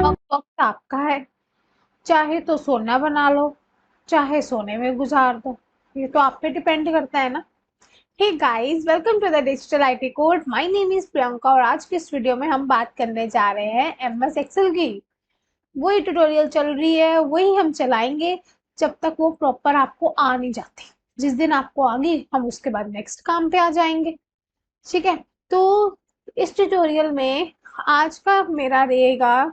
वक्त वक्त आपका है, चाहे तो सोना बना लो, चाहे सोने में गुजार दो। ये तो आप पे डिपेंड करता है ना। Hey guys, welcome to the digital IT code. My name is Priyanka और आज की इस वीडियो में हम बात करने जा रहे हैं एमएस एक्सेल की। वही ट्यूटोरियल चल रही है, वही हम चलाएंगे जब तक वो प्रॉपर आपको आ नहीं जाती। जिस दिन आपको आ गई, हम उसके बाद नेक्स्ट काम पे आ जाएंगे। ठीक है। तो इस ट्यूटोरियल में आज का मेरा रहेगा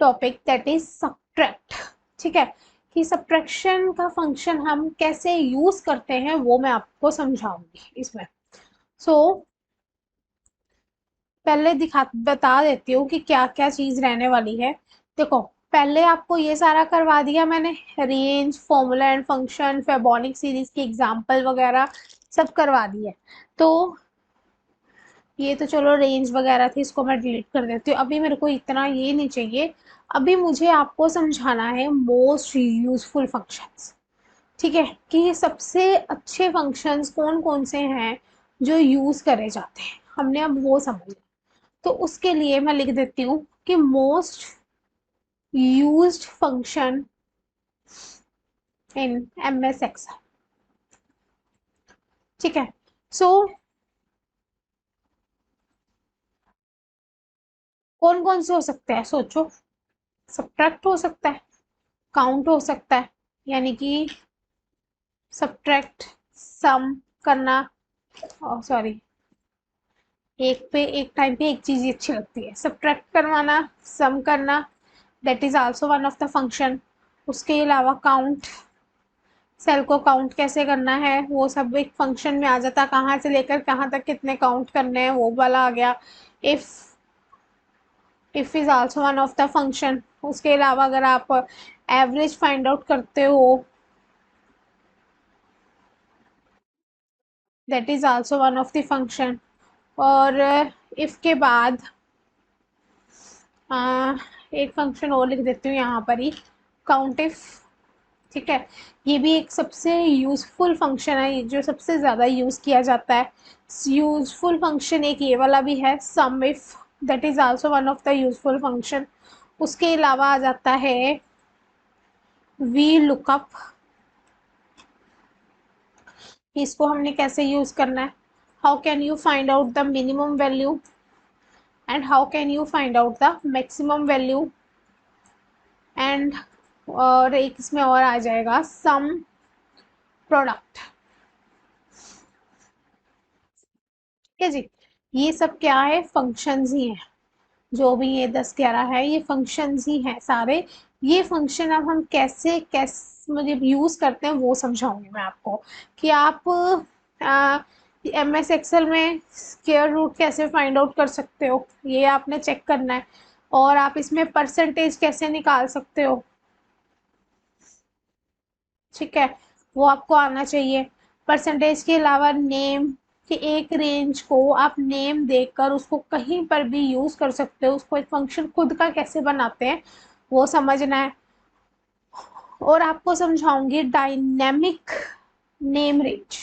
टॉपिक दैट इज सब्ट्रैक्ट। ठीक है, कि सब्ट्रैक्शन का फंक्शन हम कैसे यूज करते हैं वो मैं आपको समझाऊंगी इसमें। सो पहले दिखा बता देती हूँ कि क्या क्या चीज रहने वाली है। देखो, पहले आपको ये सारा करवा दिया मैंने, range, formula and function, Fibonacci series की एग्जांपल वगैरह सब करवा दिए। तो ये तो चलो रेंज वगैरह थी, इसको मैं डिलीट कर देती हूँ। अभी मेरे को इतना ये नहीं चाहिए। अभी मुझे आपको समझाना है मोस्ट यूजफुल फंक्शंस। ठीक है, कि सबसे अच्छे फंक्शंस कौन कौन से हैं जो यूज करे जाते हैं, हमने अब वो समझना। तो उसके लिए मैं लिख देती हूँ कि most used function in MS Excel. ठीक है। सो कौन कौन से हो सकते हैं सोचो। सब्ट्रैक्ट हो सकता है, काउंट हो सकता है, यानी कि सब्ट्रैक्ट, सम करना। सॉरी, एक पे एक टाइम पे एक चीज ही अच्छी लगती है, सब्ट्रैक्ट करवाना, सम करना, that is also one of the function. उसके अलावा काउंट, सेल को काउंट कैसे करना है वो सब एक फंक्शन में आ जाता है, कहाँ से लेकर कहाँ तक कितने काउंट करने हैं वो वाला आ गया। If, if is also one of the function. उसके अलावा अगर आप एवरेज फाइंड आउट करते हो, that is also one of the function. और इफ के बाद एक फंक्शन और लिख देती हूँ यहाँ पर ही, काउंट इफ। ठीक है, ये भी एक सबसे यूजफुल फंक्शन है जो सबसे ज़्यादा यूज़ किया जाता है। यूजफुल फंक्शन एक ये वाला भी है, sum if, that is also one of the useful function. उसके अलावा आ जाता है वी लुकअप। इसको हमने कैसे यूज़ करना है, how can you find out the minimum value and how can you find out the maximum value. And और एक इसमें और आ जाएगा सम प्रोडक्ट। ठीक है जी, ये सब क्या है, फंक्शंस ही हैं। जो भी ये 10-11 है ये फंक्शंस ही हैं सारे। ये फंक्शन अब हम कैसे कैसे मतलब यूज करते हैं वो समझाऊंगी मैं आपको। कि आप एम एस एक्सेल में स्क्वायर रूट कैसे फाइंड आउट कर सकते हो, ये आपने चेक करना है। और आप इसमें परसेंटेज कैसे निकाल सकते हो। ठीक है, वो आपको आना चाहिए। परसेंटेज के अलावा नेम, कि एक रेंज को आप नेम देकर उसको कहीं पर भी यूज कर सकते हो, उसको एक फंक्शन खुद का कैसे बनाते हैं वो समझना है। और आपको समझाऊंगी डायनेमिक नेम रेंज।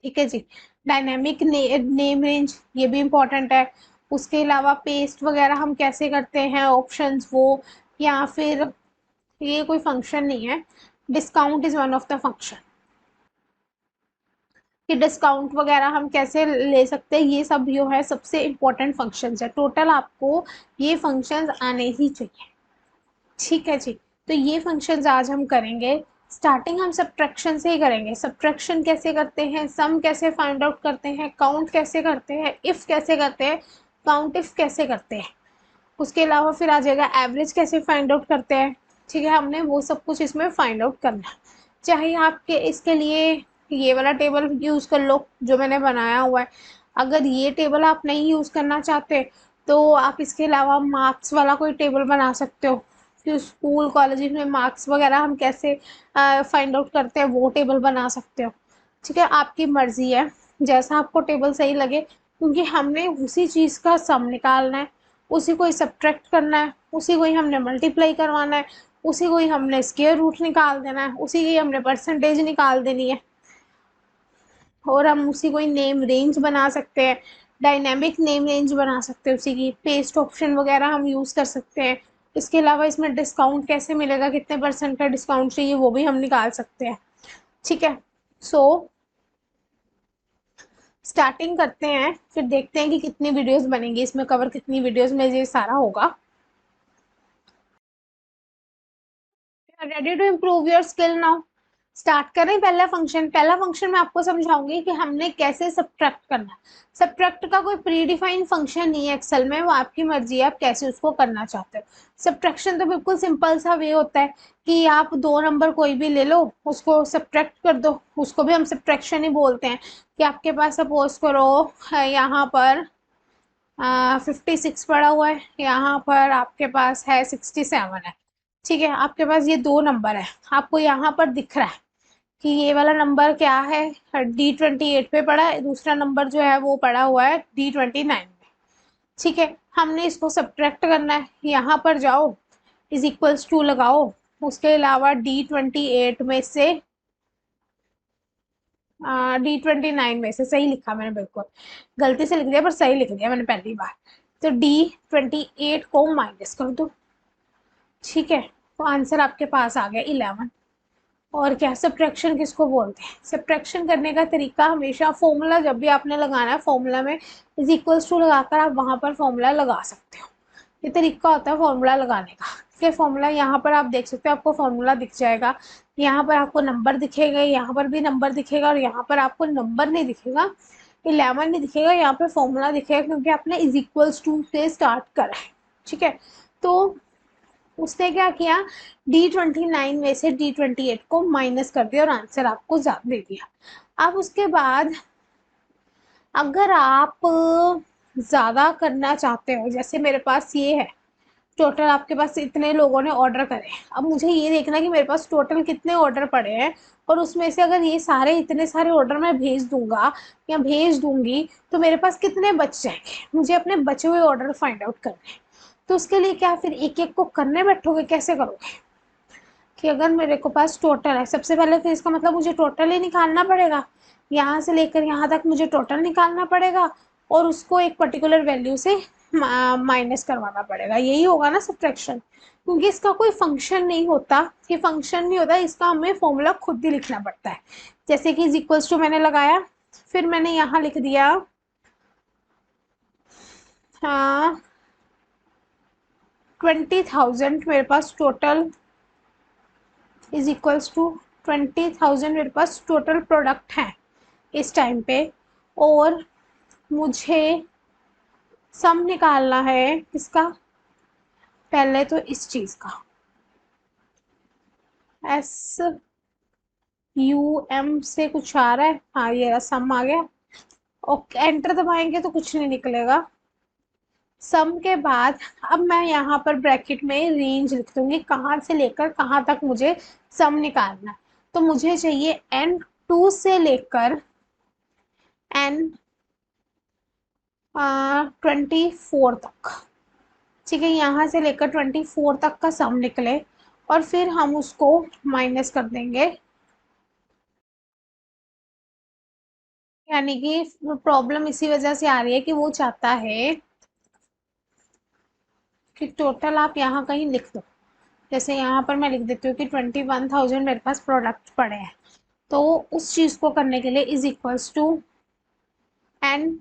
ठीक है जी, डायनेमिक नेम रेंज ये भी इम्पोर्टेंट है। उसके अलावा पेस्ट वगैरह हम कैसे करते हैं ऑप्शंस वो, या फिर ये कोई फंक्शन नहीं है, discount is one of the function, कि डिस्काउंट वगैरह हम कैसे ले सकते हैं। ये सब जो है सबसे इम्पोर्टेंट फंक्शंस है, टोटल आपको ये फंक्शंस आने ही चाहिए। ठीक है जी, तो ये फंक्शंस आज हम करेंगे। स्टार्टिंग हम सब्ट्रैक्शन से ही करेंगे। सब्ट्रैक्शन कैसे करते हैं, सम कैसे फाइंड आउट करते हैं, काउंट कैसे करते हैं, इफ कैसे करते हैं, काउंट इफ कैसे करते हैं। उसके अलावा फिर आ जाएगा एवरेज कैसे फाइंड आउट करते हैं। ठीक है, हमने वो सब कुछ इसमें फाइंड आउट करना है। चाहे आपके इसके लिए ये वाला टेबल यूज़ कर लो जो मैंने बनाया हुआ है। अगर ये टेबल आप नहीं यूज़ करना चाहते तो आप इसके अलावा मार्क्स वाला कोई टेबल बना सकते हो, कि स्कूल कॉलेज में मार्क्स वगैरह हम कैसे फाइंड आउट करते हैं वो टेबल बना सकते हो। ठीक है, आपकी मर्जी है जैसा आपको टेबल सही लगे, क्योंकि हमने उसी चीज़ का सम निकालना है, उसी को ही सब्ट्रैक्ट करना है, उसी को ही हमने मल्टीप्लाई करवाना है, उसी को ही हमने स्क्वायर रूट निकाल देना है, उसी की हमने परसेंटेज निकाल देनी है। और हम उसी कोई नेम रेंज बना सकते हैं, डायनेमिक नेम रेंज बना सकते हैं उसी की, पेस्ट ऑप्शन वगैरह हम यूज़ कर सकते हैं। इसके अलावा इसमें डिस्काउंट कैसे मिलेगा, कितने परसेंट का डिस्काउंट चाहिए वो भी हम निकाल सकते हैं। ठीक है, सो स्टार्टिंग करते हैं, फिर देखते हैं कि कितनी वीडियोस बनेंगी, इसमें कवर कितनी वीडियोस में ये सारा होगा। Ready to improve your skill now. Start करें पहला फंक्शन मैं आपको समझाऊंगी कि हमने कैसे सब्ट्रैक्ट करना है। सब्ट्रैक्ट का कोई प्री डिफाइंड फंक्शन नहीं है एक्सेल में, वो आपकी मर्जी है आप कैसे उसको करना चाहते हो। सब्ट्रैक्शन तो बिल्कुल सिंपल सा वे होता है कि आप दो नंबर कोई भी ले लो, उसको सब्ट्रैक्ट कर दो, उसको भी हम सब्ट्रैक्शन ही बोलते हैं। कि आपके पास सपोज करो यहाँ पर 56 पड़ा हुआ है, यहाँ पर आपके पास है 67 है। ठीक है, आपके पास ये दो नंबर है, आपको यहाँ पर दिख रहा है कि ये वाला नंबर क्या है, D28 पे पड़ा है, दूसरा नंबर जो है वो पड़ा हुआ है D29 में। ठीक है, हमने इसको सब्ट्रैक्ट करना है, यहाँ पर जाओ, इज इक्वल्स टू लगाओ, उसके अलावा D28 में से D29 में से, सही लिखा मैंने, बिल्कुल गलती से लिख दिया पर सही लिख दिया मैंने पहली बार। तो D28 को माइनस कर दो। ठीक है, तो आंसर आपके पास आ गया 11। और क्या, सब्ट्रैक्शन किसको बोलते हैं? सब्ट्रैक्शन करने का तरीका हमेशा, फॉर्मूला जब भी आपने लगाना है, फॉर्मूला में इज इक्वल्स टू लगाकर आप वहां पर फॉर्मूला लगा सकते हो। ये तरीका होता है फॉर्मूला लगाने का। ठीक है, फॉर्मूला यहाँ पर आप देख सकते हो, आपको फॉर्मूला दिख जाएगा। यहाँ पर आपको नंबर दिखेगा, यहाँ पर भी नंबर दिखेगा, और यहाँ पर आपको नंबर नहीं दिखेगा, 11 नहीं दिखेगा, यहाँ पे फॉर्मूला दिखेगा, क्योंकि आपने इज इक्वल्स टू से स्टार्ट करा है। ठीक है, तो उसने क्या किया, D29 में से D28 को माइनस कर दिया और आंसर आपको ज्यादा दे दिया। अब उसके बाद अगर आप ज्यादा करना चाहते हो, जैसे मेरे पास ये है, टोटल आपके पास इतने लोगों ने ऑर्डर करे, अब मुझे ये देखना कि मेरे पास टोटल कितने ऑर्डर पड़े हैं, और उसमें से अगर ये सारे इतने सारे ऑर्डर मैं भेज दूंगा या भेज दूंगी तो मेरे पास कितने बच जाएंगे, मुझे अपने बचे हुए ऑर्डर फाइंड आउट करने हैं। तो उसके लिए क्या, फिर एक एक को करने बैठोगे, कैसे करोगे? कि अगर मेरे को पास टोटल है, सबसे पहले तो इसका मतलब मुझे टोटल ही निकालना पड़ेगा, यहाँ से लेकर यहाँ तक मुझे टोटल निकालना पड़ेगा, और उसको एक पर्टिकुलर वैल्यू से माइनस करवाना पड़ेगा। यही होगा ना सब्ट्रैक्शन, क्योंकि इसका कोई फंक्शन नहीं होता, ये फंक्शन नहीं होता, इसका हमें फॉर्मूला खुद ही लिखना पड़ता है। जैसे कि इज इक्वल्स टू मैंने लगाया, फिर मैंने यहाँ लिख दिया 20,000 मेरे पास टोटल, इज इक्वल्स टू 20,000 मेरे पास टोटल प्रोडक्ट हैं इस टाइम पे, और मुझे सम निकालना है किसका, पहले तो इस चीज का, SUM से कुछ आ रहा है, हाँ ये सम आ गया। ओके, एंटर दबाएंगे तो कुछ नहीं निकलेगा। सम के बाद अब मैं यहाँ पर ब्रैकेट में रेंज लिख दूंगी, कहाँ से लेकर कहाँ तक मुझे सम निकालना है। तो मुझे चाहिए N2 से लेकर N24 तक। ठीक है, यहाँ से लेकर 24 तक का सम निकले, और फिर हम उसको माइनस कर देंगे। यानी कि प्रॉब्लम इसी वजह से आ रही है कि वो चाहता है कि टोटल आप यहाँ कहीं लिख दो। जैसे यहाँ पर मैं लिख देती हूँ कि 21,000 मेरे पास प्रोडक्ट पड़े हैं। तो उस चीज़ को करने के लिए इज इक्वल्स टू N2,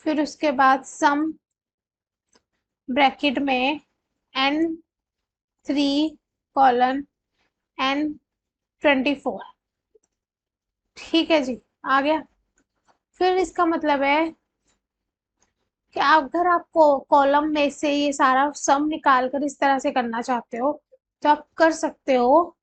फिर उसके बाद सम ब्रैकेट में N3:N24। ठीक है जी, आ गया। फिर इसका मतलब है कि अगर आपको कॉलम में से ये सारा सम निकाल कर इस तरह से करना चाहते हो तो आप कर सकते हो।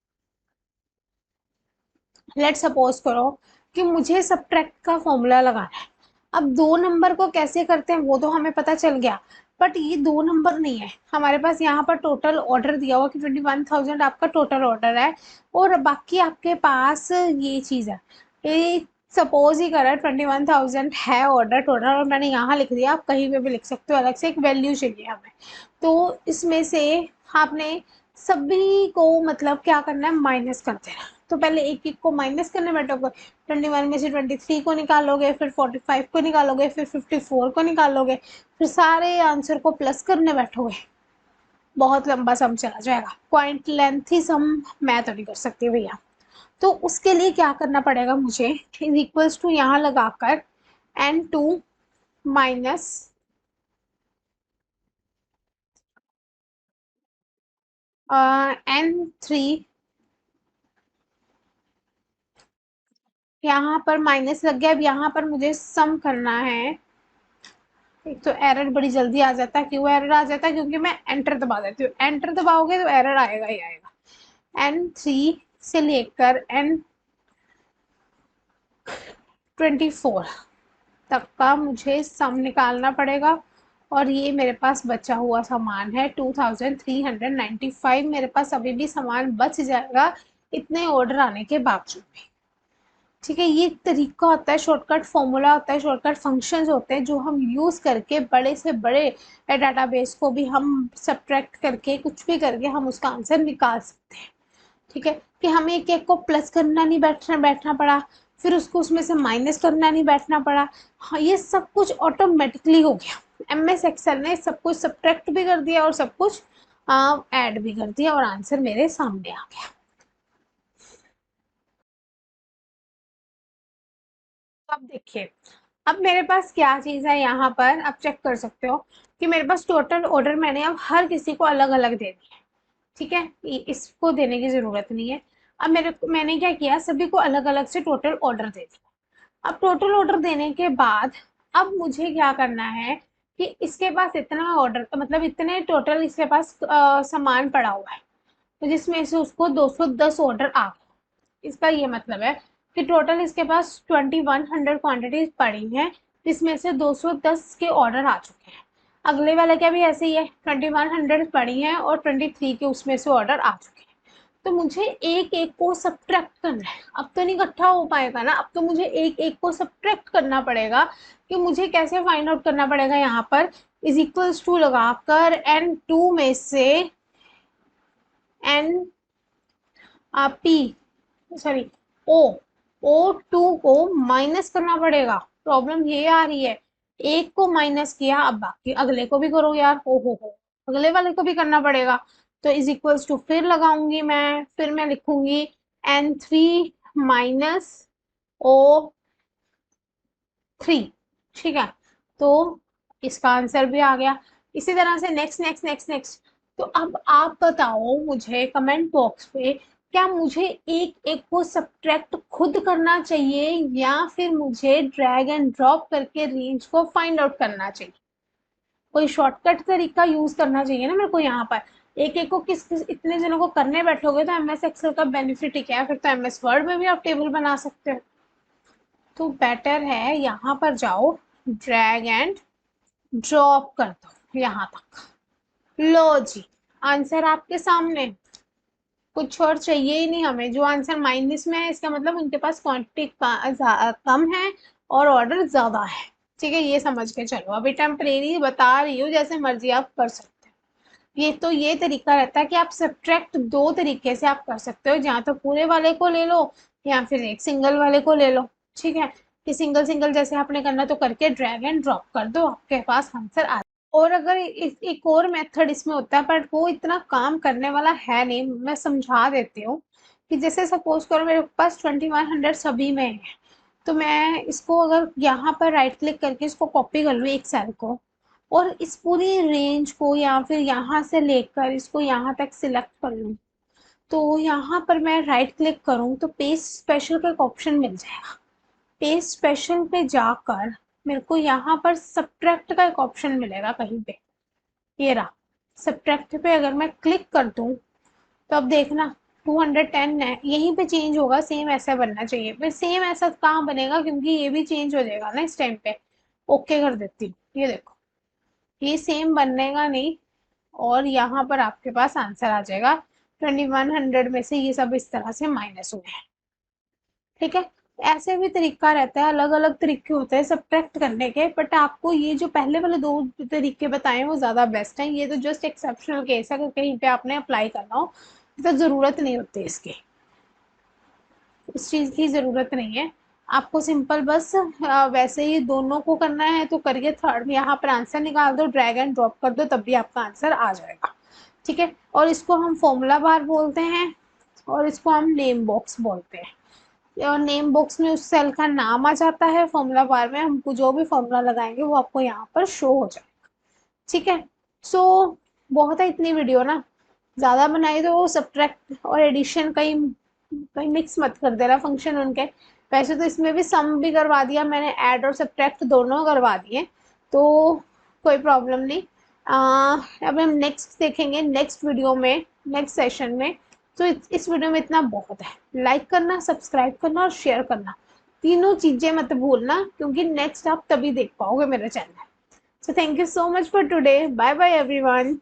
लेट सपोज करो कि मुझे सब्ट्रैक्ट का फॉर्मूला लगाना है। अब दो नंबर को कैसे करते हैं वो तो हमें पता चल गया, बट ये दो नंबर नहीं है हमारे पास, यहाँ पर टोटल ऑर्डर दिया हुआ कि 21,000 आपका टोटल ऑर्डर है, और बाकी आपके पास ये चीज़ है, ये सपोज ही करा 21,000 है ऑर्डर टोटल, और मैंने यहाँ लिख दिया, आप कहीं पे भी लिख सकते हो, अलग से एक वैल्यू चाहिए हमें। तो इसमें से आपने सभी को मतलब क्या करना है, माइनस कर देना। तो पहले एक एक को माइनस करने बैठोगे, 21 में से 23 को निकालोगे, फिर 45 को निकालोगे, फिर 54 को निकालोगे, फिर सारे आंसर को प्लस करने बैठोगे, बहुत लंबा सम चला जाएगा। पॉइंट लेंथ ही सम मैं तो नहीं कर सकती भैया। तो उसके लिए क्या करना पड़ेगा मुझे, इज इक्वल्स टू यहाँ लगाकर n2 माइनस n3, यहाँ पर माइनस लग गया। अब यहाँ पर मुझे सम करना है। एक तो एरर बड़ी जल्दी आ जाता है, क्यों एरर आ जाता है, क्योंकि मैं एंटर दबा देती हूँ। एंटर दबाओगे तो एरर आएगा ही आएगा। n3 से लेकर n24 तक का मुझे सम निकालना पड़ेगा। और ये मेरे पास बचा हुआ सामान है 2395। मेरे पास अभी भी सामान बच जाएगा इतने ऑर्डर आने के बावजूद भी। ठीक है, ये तरीका होता है, शॉर्टकट फॉर्मूला होता है, शॉर्टकट फंक्शंस होते हैं जो हम यूज़ करके बड़े से बड़े डाटाबेस को भी हम सब्ट्रैक्ट करके कुछ भी करके हम उसका आंसर निकाल सकते हैं। ठीक है, कि हमें एक एक को प्लस करना नहीं बैठना पड़ा, फिर उसको उसमें से माइनस करना नहीं बैठना पड़ा। हाँ, ये सब कुछ ऑटोमेटिकली हो गया। MS एक्सेल ने सब कुछ सब्ट्रैक्ट भी कर दिया और सब कुछ ऐड भी कर दिया और आंसर मेरे सामने आ गया। तो अब देखिए, अब मेरे पास क्या चीज़ है यहाँ पर, आप चेक कर सकते हो कि मेरे पास टोटल ऑर्डर मैंने अब हर किसी को अलग अलग दे दिया। ठीक है, इसको देने की ज़रूरत नहीं है। अब मैंने क्या किया, सभी को अलग अलग से टोटल ऑर्डर दे दिया। अब टोटल ऑर्डर देने के बाद अब मुझे क्या करना है कि इसके पास इतना ऑर्डर, मतलब इतने टोटल इसके पास सामान पड़ा हुआ है, तो जिसमें से उसको 210 ऑर्डर आ गए। इसका ये मतलब है कि टोटल इसके पास 2100 क्वांटिटीज पड़ी हैं, जिसमें से 210 के ऑर्डर आ चुके हैं। अगले वाले का भी ऐसे ही है, 2100 पड़ी हैं और 23 के उसमें से ऑर्डर आ चुके हैं। तो मुझे एक एक को सब्ट्रैक्ट करना है। अब तो नहीं इकट्ठा हो पाएगा ना, अब तो मुझे एक एक को सब्ट्रैक्ट करना पड़ेगा। कि मुझे कैसे फाइंड आउट करना पड़ेगा, यहाँ पर इज इक्वल्स टू लगाकर n2 में से n पी सॉरी ओ O2 को माइनस करना पड़ेगा। प्रॉब्लम ये आ रही है, एक को माइनस किया, अब बाकी अगले को भी करो यार। हो अगले वाले को भी करना पड़ेगा। तो इज इक्वल्स टू फिर लगाऊंगी मैं, फिर मैं लिखूंगी n3 माइनस O3। ठीक है, तो इसका आंसर भी आ गया। इसी तरह से नेक्स्ट नेक्स्ट नेक्स्ट नेक्स्ट। तो अब आप बताओ मुझे कमेंट बॉक्स पे, क्या मुझे एक एक को सब्ट्रैक्ट खुद करना चाहिए या फिर मुझे ड्रैग एंड ड्रॉप करके रेंज को फाइंड आउट करना चाहिए? कोई शॉर्टकट तरीका यूज करना चाहिए ना मेरे को यहाँ पर। एक एक को किस इतने जनों को करने बैठोगे तो MS एक्सेल का बेनिफिट ही क्या है, फिर तो MS वर्ड में भी आप टेबल बना सकते हो। तो बेटर है यहाँ पर जाओ, ड्रैग एंड ड्रॉप कर दो यहाँ तक। लो जी, आंसर आपके सामने। कुछ और चाहिए ही नहीं हमें। जो आंसर माइनस में है इसका मतलब उनके पास क्वांटिटी कम है और ऑर्डर ज्यादा है। ठीक है, ये समझ के चलो। अभी टेम्परेरी बता रही हूँ, जैसे मर्जी आप कर सकते हो। ये तो ये तरीका रहता है कि आप सब्ट्रैक्ट दो तरीके से आप कर सकते हो, या तो पूरे वाले को ले लो या फिर एक सिंगल वाले को ले लो। ठीक है, कि सिंगल सिंगल जैसे आपने करना तो करके ड्रैग एंड ड्रॉप कर दो, आपके पास आंसर आ। और अगर एक और मेथड इसमें होता है, बट वो इतना काम करने वाला है नहीं, मैं समझा देती हूँ। कि जैसे सपोज करो मेरे पास 2100 सभी में है, तो मैं इसको अगर यहाँ पर राइट क्लिक करके इसको कॉपी कर लूँ एक सेल को, और इस पूरी रेंज को या फिर यहाँ से लेकर इसको यहाँ तक सिलेक्ट कर लूँ, तो यहाँ पर मैं राइट क्लिक करूँ तो पेस्ट स्पेशल का एक ऑप्शन मिल जाएगा। पेस्ट स्पेशल पे जाकर मेरे को यहाँ पर सब्ट्रैक्ट का एक ऑप्शन मिलेगा कहीं पे, ये रहा। सब्ट्रैक्ट पे अगर मैं क्लिक कर दूं तो अब देखना 210 है, यहीं पे चेंज होगा। सेम ऐसा बनना चाहिए, फिर सेम ऐसा कहाँ बनेगा, क्योंकि ये भी चेंज हो जाएगा ना इस टाइम पे। ओके कर देती हूँ, ये देखो, ये सेम बनेगा नहीं। और यहाँ पर आपके पास आंसर आ जाएगा 2100 में से ये सब इस तरह से माइनस हुए हैं। ठीक है, ऐसे भी तरीका रहता है, अलग अलग तरीके होते हैं सब्ट्रैक्ट करने के, बट आपको ये जो पहले वाले दो तरीके बताए हैं वो ज़्यादा बेस्ट हैं। ये तो जस्ट एक्सेप्शनल केस है, अगर कहीं पे आपने अप्लाई करना हो तो ज़रूरत नहीं होती इसकी, इस चीज़ की ज़रूरत नहीं है। आपको सिंपल बस वैसे ही दोनों को करना है तो करिए, थर्ड में यहाँ पर आंसर निकाल दो, ड्रैग एंड ड्रॉप कर दो, तब भी आपका आंसर आ जाएगा। ठीक है, और इसको हम फॉर्मूला बार बोलते हैं और इसको हम नेम बॉक्स बोलते हैं। और नेम बॉक्स में उस सेल का नाम आ जाता है, फॉर्मूला बार में हमको जो भी फॉर्मूला लगाएंगे वो आपको यहाँ पर शो हो जाएगा। ठीक है, सो बहुत है इतनी वीडियो ना, ज़्यादा बनाई तो सब्ट्रैक्ट और एडिशन कहीं कहीं मिक्स मत कर देना फंक्शन उनके। वैसे तो इसमें भी सम भी करवा दिया मैंने, ऐड और सब्ट्रैक्ट दोनों करवा दिए, तो कोई प्रॉब्लम नहीं। अब हम नेक्स्ट देखेंगे नेक्स्ट वीडियो में, नेक्स्ट सेशन में। तो इस वीडियो में इतना बहुत है, लाइक करना, सब्सक्राइब करना और शेयर करना, तीनों चीज़ें मत भूलना, क्योंकि नेक्स्ट आप तभी देख पाओगे मेरा channel. So thank you so much for today. Bye bye everyone.